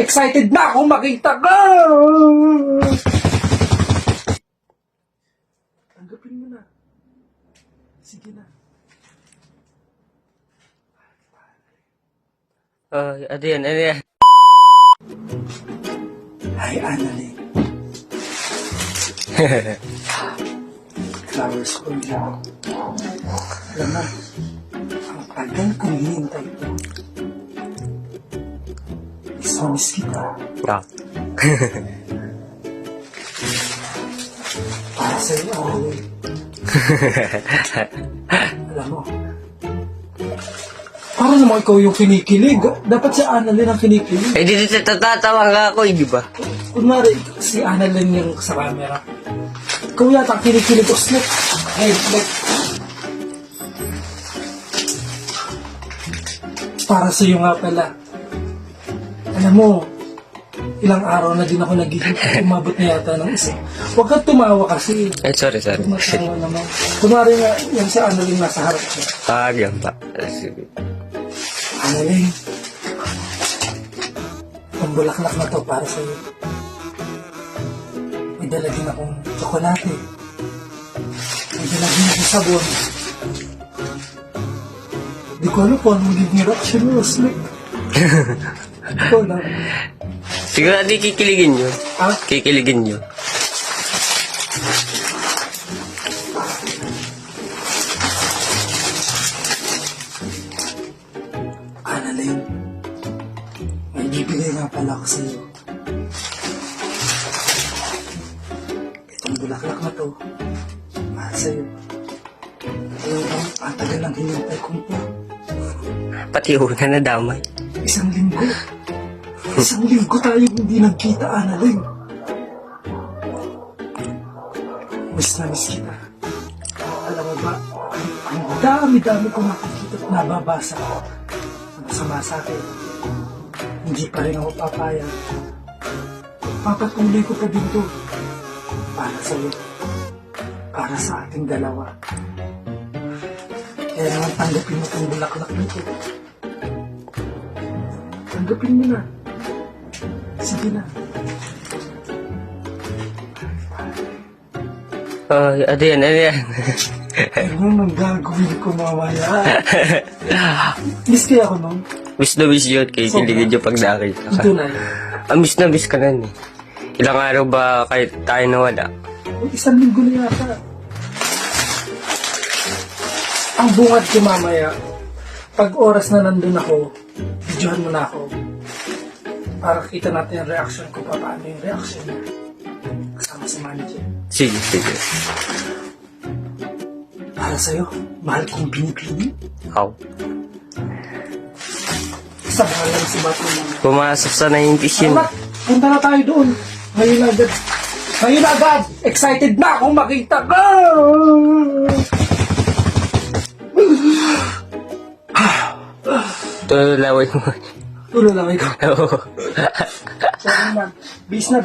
Excited na ako makita ka! Tanggapin mo na. Sige na. Ano yan? Ano yan? Hi, Annalyn. Flowers ko niya. Alam mo, ang tagal kong hinintay ko. Miss kita. Ah. Para sa'yo, Annalyn. Alam mo, para naman ikaw yung kinikilig. Dapat si Annalyn ang kinikilig. Eh, di tatawa nga ako, di ba? Kunwari, si Annalyn yung sa camera. Ikaw yata ang kinikilig ko, snap. Hey, like, para sa'yo nga pala. Alam mo, ilang araw na din ako naghihintay. Umabot na yata ng isa. Huwag kang tumawa kasi. Sorry. Matawa naman. Kunwari nga, yan si Annalyn nasa harap ko. Yan ba? Sige. Annalyn, ang bulaklak na to para sa'yo. May dala din akong tsokolate. May dala din akong sabon. Di ko alam kung anong magiging reaction mo, Snake. Ikaw lang. Sigurado kikiligin nyo. Ha? Kikiligin nyo. Annalyn, may bibigay nga pala ako sa'yo. Itong bulaklak na to, para sa'yo. Alam mo, ang tagal ng hinintay kong po. Pati una na damay. Isang linggo. Isang linggo tayo hindi nagkita, Annalyn. Miss na miss kita. Alam mo ba, ang dami-dami ko nakikita at nababasa. Masama sa akin. Hindi pa rin ako papayag. Papatuloy ko pa din to. Para sa'yo. Para sa ating dalawa. Kaya naman tanggapin mo itong bulaklak nito. Tanggapin mo na. Sige na. Ano yan? Ano yan? Ano nang gagawin ko mamaya? Miss kaya ako nun? Miss na miss yun. Kikiligin nyo pag nakita ka. Tunay. Miss na miss ka na eh. Ilang araw ba kahit tayo nawala? Isang linggo na yata. Ang bungad ko mamaya, pag oras na nandun ako, videohan mo na ako. Para kita natin yung reaction ko pa. Paano yung reaction niya. Kasama si manager. Sige. Para sa'yo, mahal kong pinipili. How? Sa mahal lang si Bato mo. Pumasok sa 90s yun. Anak, punta na tayo doon. Ngayon agad. Ngayon agad! Excited na akong makita ka! Tulaway mo. Tulo lang ikaw. Oo. Sorry man. Bis na.